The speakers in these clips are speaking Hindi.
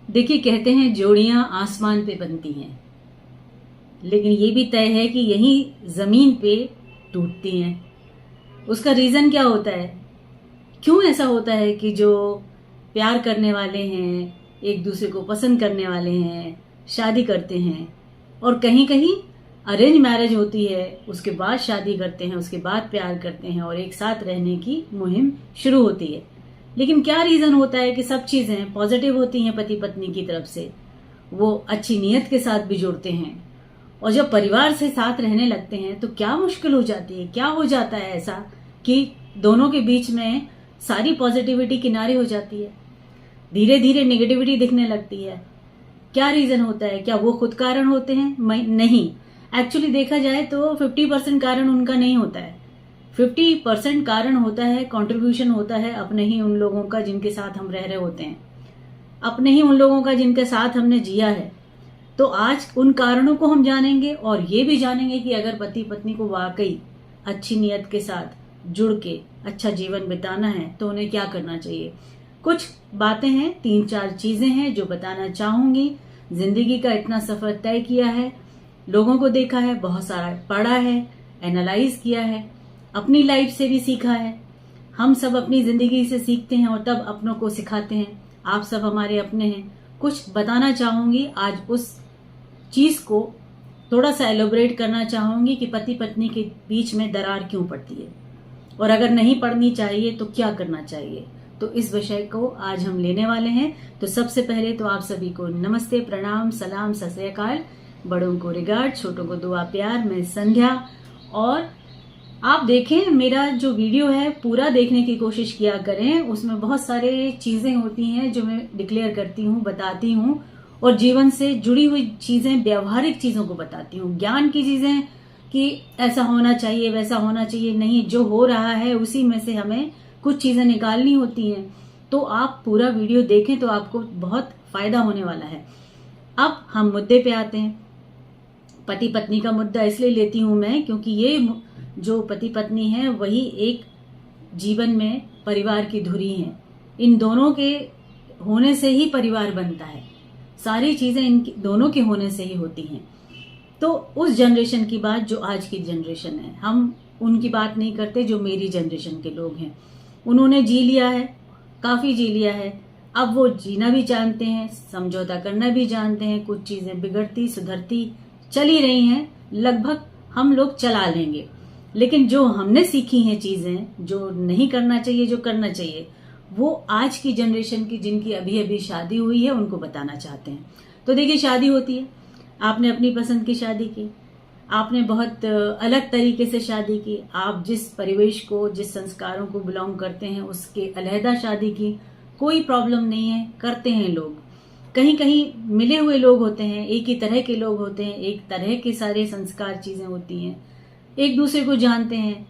देखिए, कहते हैं जोड़ियां आसमान पे बनती हैं, लेकिन ये भी तय है कि यही जमीन पे टूटती हैं। उसका रीजन क्या होता है? क्यों ऐसा होता है कि जो प्यार करने वाले हैं, एक दूसरे को पसंद करने वाले हैं, शादी करते हैं, और कहीं कहीं अरेंज मैरिज होती है, उसके बाद शादी करते हैं, उसके बाद प्यार करते हैं और एक साथ रहने की मुहिम शुरू होती है। लेकिन क्या रीजन होता है कि सब चीजें पॉजिटिव होती हैं पति पत्नी की तरफ से, वो अच्छी नीयत के साथ भी जुड़ते हैं, और जब परिवार से साथ रहने लगते हैं तो क्या मुश्किल हो जाती है, क्या हो जाता है ऐसा कि दोनों के बीच में सारी पॉजिटिविटी किनारे हो जाती है, धीरे धीरे नेगेटिविटी दिखने लगती है। क्या रीजन होता है? क्या वो खुद कारण होते हैं? नहीं, एक्चुअली देखा जाए तो 50% कारण उनका नहीं होता है। 50% कारण होता है, कंट्रीब्यूशन होता है अपने ही उन लोगों का जिनके साथ हम रह रहे होते हैं, अपने ही उन लोगों का जिनके साथ हमने जिया है। तो आज उन कारणों को हम जानेंगे और ये भी जानेंगे कि अगर पति पत्नी को वाकई अच्छी नीयत के साथ जुड़ के अच्छा जीवन बिताना है तो उन्हें क्या करना चाहिए। कुछ बातें हैं, 3-4 चीजें हैं जो बताना चाहूंगी। जिंदगी का इतना सफर तय किया है, लोगों को देखा है, बहुत सारा पढ़ा है, एनालाइज किया है, अपनी लाइफ से भी सीखा है। हम सब अपनी जिंदगी से सीखते हैं और तब अपनों को सिखाते हैं। आप सब हमारे अपने हैं। कुछ बताना चाहूंगी आज, उस चीज को थोड़ा सा एलोबरेट करना चाहूंगी कि पति पत्नी के बीच में दरार क्यों पड़ती है, और अगर नहीं पड़नी चाहिए तो क्या करना चाहिए। तो इस विषय को आज हम लेने वाले हैं। तो सबसे पहले तो आप सभी को नमस्ते, प्रणाम, सलाम, सत श्री अकाल। बड़ों को रिगार्ड, छोटों को दुआ प्यार। मैं संध्या, और आप देखें मेरा जो वीडियो है पूरा देखने की कोशिश किया करें। उसमें बहुत सारे चीजें होती हैं जो मैं डिक्लेयर करती हूँ, बताती हूँ, और जीवन से जुड़ी हुई चीजें, व्यवहारिक चीजों को बताती हूँ। ज्ञान की चीजें कि ऐसा होना चाहिए, वैसा होना चाहिए, नहीं, जो हो रहा है उसी में से हमें कुछ चीजें निकालनी होती हैं। तो आप पूरा वीडियो देखें तो आपको बहुत फायदा होने वाला है। अब हम मुद्दे पे आते हैं। पति पत्नी का मुद्दा इसलिए लेती हूं मैं क्योंकि ये जो पति पत्नी है वही एक जीवन में परिवार की धुरी है। इन दोनों के होने से ही परिवार बनता है, सारी चीजें इन दोनों के होने से ही होती हैं। तो उस जनरेशन की बात जो आज की जनरेशन है, हम उनकी बात नहीं करते जो मेरी जनरेशन के लोग हैं। उन्होंने जी लिया है, काफी जी लिया है। अब वो जीना भी जानते हैं, समझौता करना भी जानते हैं। कुछ चीजें बिगड़ती सुधरती चली रही हैं, लगभग हम लोग चला लेंगे। लेकिन जो हमने सीखी हैं चीजें, जो नहीं करना चाहिए, जो करना चाहिए, वो आज की जनरेशन की जिनकी अभी अभी शादी हुई है उनको बताना चाहते हैं। तो देखिए, शादी होती है, आपने अपनी पसंद की शादी की, आपने बहुत अलग तरीके से शादी की, आप जिस परिवेश को, जिस संस्कारों को बिलोंग करते हैं उसके अलहदा शादी की, कोई प्रॉब्लम नहीं है, करते हैं लोग। कहीं कहीं मिले हुए लोग होते हैं, एक ही तरह के लोग होते हैं, एक तरह के सारे संस्कार चीजें होती हैं, एक दूसरे को जानते हैं,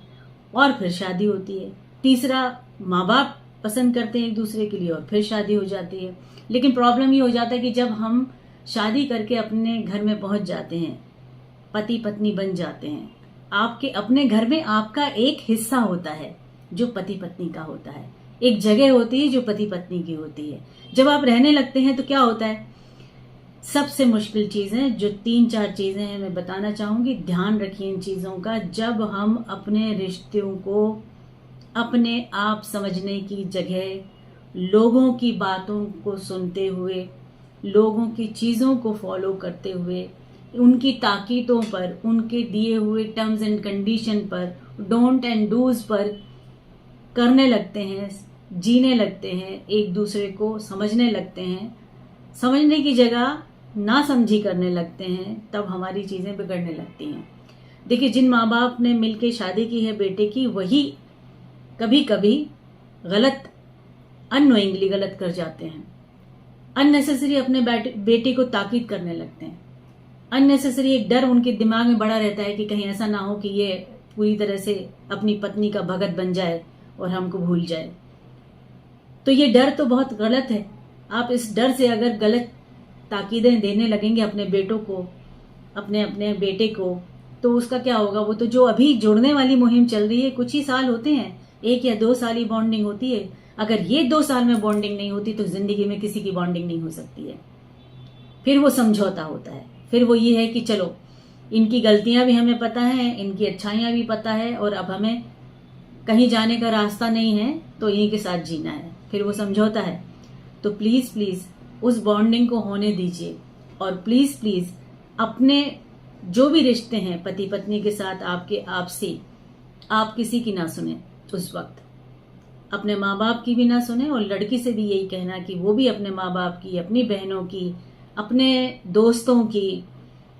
और फिर शादी होती है। तीसरा, माँ बाप पसंद करते हैं एक दूसरे के लिए और फिर शादी हो जाती है। लेकिन प्रॉब्लम ये हो जाता है कि जब हम शादी करके अपने घर में पहुंच जाते हैं, पति पत्नी बन जाते हैं, आपके अपने घर में आपका एक हिस्सा होता है जो पति पत्नी का होता है, एक जगह होती है जो पति पत्नी की होती है। जब आप रहने लगते हैं तो क्या होता है? सबसे मुश्किल चीजें, जो 3-4 चीजें हैं, मैं बताना चाहूंगी। ध्यान रखिए इन चीजों का। जब हम अपने रिश्तों को अपने आप समझने की जगह लोगों की बातों को सुनते हुए, लोगों की चीजों को फॉलो करते हुए, उनकी ताकीदों पर, उनके दिए हुए टर्म्स एंड कंडीशन पर, डोंट एंड डूज पर करने लगते हैं, जीने लगते हैं, एक दूसरे को समझने लगते हैं, समझने की जगह ना समझी करने लगते हैं, तब हमारी चीजें बिगड़ने लगती हैं। देखिए, जिन माँ बाप ने मिलके शादी की है बेटे की, वही कभी कभी गलत, अननोइंगली गलत कर जाते हैं। अननेसेसरी अपने बेटे को ताकीद करने लगते हैं। अननेसेसरी एक डर उनके दिमाग में बड़ा रहता है कि कहीं ऐसा ना हो कि ये पूरी तरह से अपनी पत्नी का भगत बन जाए और हमको भूल जाए। तो ये डर तो बहुत गलत है। आप इस डर से अगर गलत ताकीदें देने लगेंगे अपने बेटों को, अपने अपने बेटे को, तो उसका क्या होगा? वो तो जो अभी जुड़ने वाली मुहिम चल रही है, कुछ ही साल होते हैं, 1 या 2 साल ही बॉन्डिंग होती है, अगर ये 2 साल में बॉन्डिंग नहीं होती तो जिंदगी में किसी की बॉन्डिंग नहीं हो सकती है। फिर वो समझौता होता है, फिर वो ये है कि चलो इनकी गलतियां भी हमें पता है, इनकी अच्छाइयां भी पता है, और अब हमें कहीं जाने का रास्ता नहीं है तो इन्हीं के साथ जीना है, फिर वो समझौता है। तो प्लीज प्लीज उस बॉन्डिंग को होने दीजिए, और प्लीज प्लीज अपने जो भी रिश्ते हैं पति पत्नी के साथ आपके, आपसे आप किसी की ना सुने उस वक्त, अपने माँ बाप की भी ना सुने, और लड़की से भी यही कहना कि वो भी अपने माँ बाप की, अपनी बहनों की, अपने दोस्तों की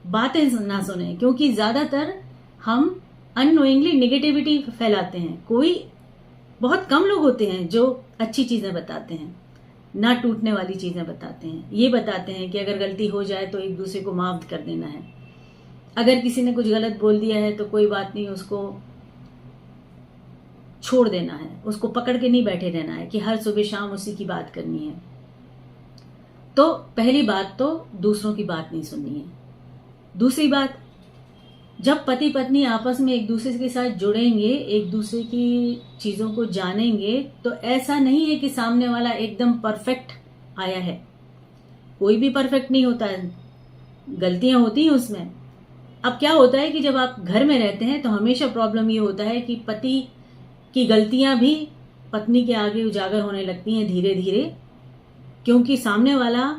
बातें ना सुने, क्योंकि ज्यादातर हम अननोइंगली नेगेटिविटी फैलाते हैं। कोई बहुत कम लोग होते हैं जो अच्छी चीजें बताते हैं, ना टूटने वाली चीजें बताते हैं। ये बताते हैं कि अगर गलती हो जाए तो एक दूसरे को माफ कर देना है, अगर किसी ने कुछ गलत बोल दिया है तो कोई बात नहीं, उसको छोड़ देना है, उसको पकड़ के नहीं बैठे रहना है कि हर सुबह शाम उसी की बात करनी है। तो पहली बात तो दूसरों की बात नहीं सुननी है। दूसरी बात, जब पति पत्नी आपस में एक दूसरे के साथ जुड़ेंगे, एक दूसरे की चीजों को जानेंगे, तो ऐसा नहीं है कि सामने वाला एकदम परफेक्ट आया है। कोई भी परफेक्ट नहीं होता है, गलतियां होती हैं उसमें। अब क्या होता है कि जब आप घर में रहते हैं तो हमेशा प्रॉब्लम ये होता है कि पति की गलतियां भी पत्नी के आगे उजागर होने लगती हैं धीरे धीरे, क्योंकि सामने वाला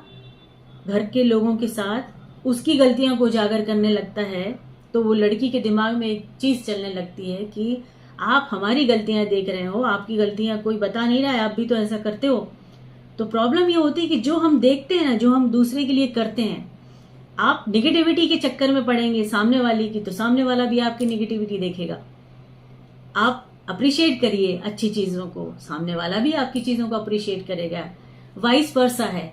घर के लोगों के साथ उसकी गलतियां को उजागर करने लगता है। तो वो लड़की के दिमाग में एक चीज चलने लगती है कि आप हमारी गलतियां देख रहे हो, आपकी गलतियां कोई बता नहीं रहा है, आप भी तो ऐसा करते हो। तो प्रॉब्लम ये होती है कि जो हम देखते हैं ना, जो हम दूसरे के लिए करते हैं, आप निगेटिविटी के चक्कर में पड़ेंगे सामने वाली की, तो सामने वाला भी आपकी निगेटिविटी देखेगा। आप अप्रिशिएट करिए अच्छी चीजों को, सामने वाला भी आपकी चीजों को अप्रिशिएट करेगा। वाइस वर्सा है,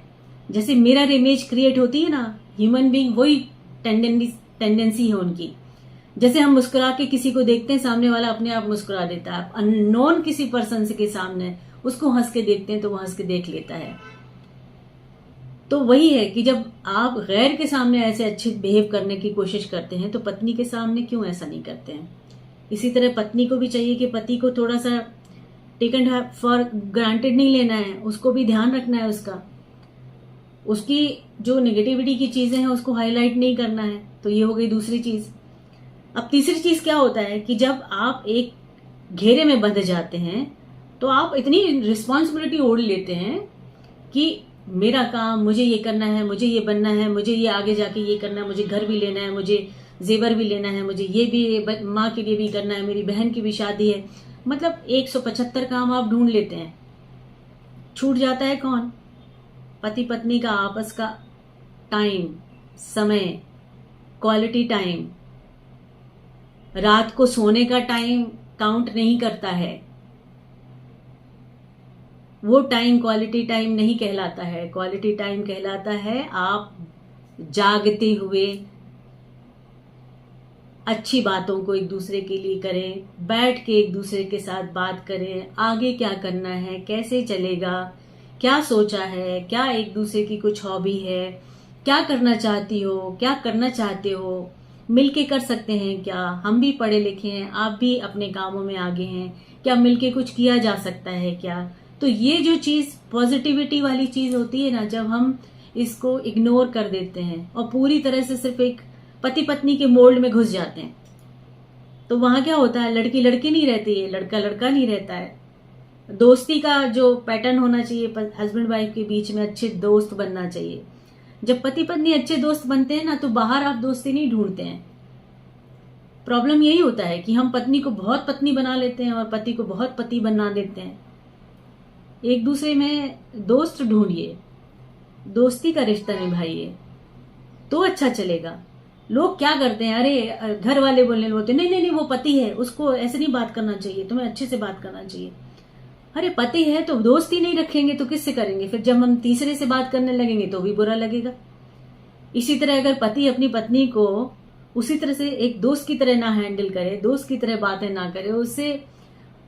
जैसे मिरर इमेज क्रिएट होती है ना, ह्यूमन बीइंग वही टेंडेंसी है उनकी। जैसे हम मुस्कुरा के किसी को देखते हैं, सामने वाला अपने आप मुस्कुरा देता है। अननोन किसी पर्सन के सामने उसको हंस के देखते हैं तो वो हंस के देख लेता है। तो वही है कि जब आप गैर के सामने ऐसे अच्छे बिहेव करने की कोशिश करते हैं तो पत्नी के सामने क्यों ऐसा नहीं करते हैं। इसी तरह पत्नी को भी चाहिए कि पति को थोड़ा सा टेकन फॉर ग्रांटेड नहीं लेना है, उसको भी ध्यान रखना है उसका, उसकी जो नेगेटिविटी की चीजें हैं उसको हाईलाइट नहीं करना है। तो ये हो गई दूसरी चीज। अब तीसरी चीज क्या होता है कि जब आप एक घेरे में बंध जाते हैं तो आप इतनी रिस्पॉन्सिबिलिटी ओढ़ लेते हैं कि मेरा काम, मुझे ये करना है, मुझे ये बनना है, मुझे ये आगे जाके ये करना है, मुझे घर भी लेना है, मुझे जेवर भी लेना है, मुझे ये भी माँ के लिए भी करना है, मेरी बहन की भी शादी है। मतलब 175 काम आप ढूंढ लेते हैं। छूट जाता है कौन? पति पत्नी का आपस का टाइम, समय, क्वालिटी टाइम। रात को सोने का टाइम काउंट नहीं करता है, वो टाइम क्वालिटी टाइम नहीं कहलाता है। क्वालिटी टाइम कहलाता है आप जागते हुए अच्छी बातों को एक दूसरे के लिए करें, बैठ के एक दूसरे के साथ बात करें, आगे क्या करना है, कैसे चलेगा, क्या सोचा है, क्या एक दूसरे की कुछ हॉबी है, क्या करना चाहती हो, क्या करना चाहते हो, मिलके कर सकते हैं क्या, हम भी पढ़े लिखे हैं, आप भी अपने कामों में आगे हैं, क्या मिलके कुछ किया जा सकता है क्या। तो ये जो चीज पॉजिटिविटी वाली चीज होती है ना, जब हम इसको इग्नोर कर देते हैं और पूरी तरह से सिर्फ एक पति पत्नी के मोल्ड में घुस जाते हैं, तो वहां क्या होता है, लड़की लड़की नहीं रहती है, लड़का लड़का नहीं रहता है। दोस्ती का जो पैटर्न होना चाहिए हस्बैंड वाइफ के बीच में, अच्छे दोस्त बनना चाहिए। जब पति पत्नी अच्छे दोस्त बनते हैं ना, तो बाहर आप दोस्ती नहीं ढूंढते हैं। प्रॉब्लम यही होता है कि हम पत्नी को बहुत पत्नी बना लेते हैं और पति को बहुत पति बना देते हैं। एक दूसरे में दोस्त ढूंढिए, दोस्ती का रिश्ता निभाइए तो अच्छा चलेगा। लोग क्या करते हैं, अरे घर वाले बोलने लगते हैं, नहीं नहीं नहीं वो पति है, उसको ऐसे नहीं बात करना चाहिए, तुम्हें अच्छे से बात करना चाहिए। अरे पति है तो दोस्ती नहीं रखेंगे तो किससे करेंगे? फिर जब हम तीसरे से बात करने लगेंगे तो भी बुरा लगेगा। इसी तरह अगर पति अपनी पत्नी को उसी तरह से एक दोस्त की तरह ना हैंडल करे, दोस्त की तरह बातें ना करे, उससे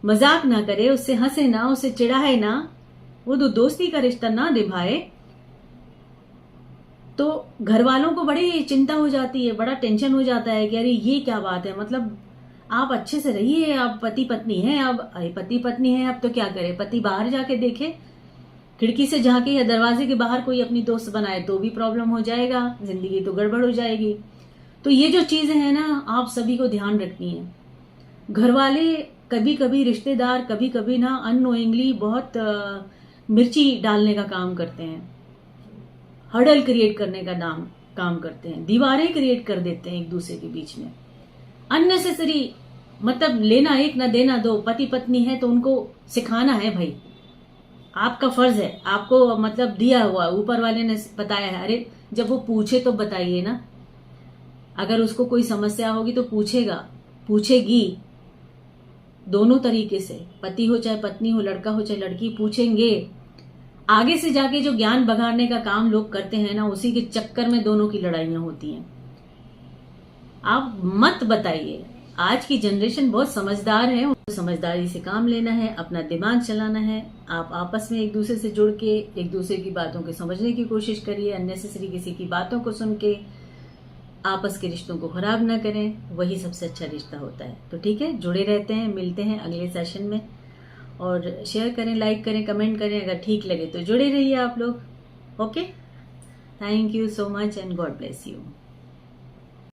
मजाक ना करे, उससे हंसे ना, उससे चिढ़ाए ना, वो दोस्ती का रिश्ता ना निभाए, तो घर वालों को बड़ी चिंता हो जाती है, बड़ा टेंशन हो जाता है कि अरे ये क्या बात है। मतलब आप अच्छे से रहिए, आप पति पत्नी हैं, अब तो क्या करे, पति बाहर जाके देखे, खिड़की से झांके या दरवाजे के बाहर कोई अपनी दोस्त बनाए तो भी प्रॉब्लम हो जाएगा, जिंदगी तो गड़बड़ हो जाएगी। तो ये जो चीजें हैं ना, आप सभी को ध्यान रखनी है। घर वाले कभी कभी, रिश्तेदार कभी कभी ना अननोइंगली बहुत मिर्ची डालने का काम करते हैं, हर्डल क्रिएट करने का काम करते हैं, दीवारें क्रिएट कर देते हैं एक दूसरे के बीच में, अननेसेसरी। मतलब लेना एक ना देना दो, पति पत्नी है तो उनको सिखाना है भाई, आपका फर्ज है, आपको मतलब दिया हुआ, ऊपर वाले ने बताया है। अरे जब वो पूछे तो बताइए ना, अगर उसको कोई समस्या होगी तो पूछेगी, दोनों तरीके से, पति हो चाहे पत्नी हो, लड़का हो चाहे लड़की, पूछेंगे। आगे से जाके जो ज्ञान बघाड़ने का काम लोग करते हैं ना, उसी के चक्कर में दोनों की लड़ाइयां होती हैं। आप मत बताइए, आज की जनरेशन बहुत समझदार है, समझदारी से काम लेना है, अपना दिमाग चलाना है। आप आपस में एक दूसरे से जुड़ के एक दूसरे की बातों को समझने की कोशिश करिए, अननेसेसरी किसी की बातों को सुन के आपस के रिश्तों को खराब ना करें, वही सबसे अच्छा रिश्ता होता है। तो ठीक है, जुड़े रहते हैं, मिलते हैं अगले सेशन में, और शेयर करें, लाइक करें, कमेंट करें, अगर ठीक लगे तो जुड़े रहिए आप लोग। Okay, thank you so much and God bless you.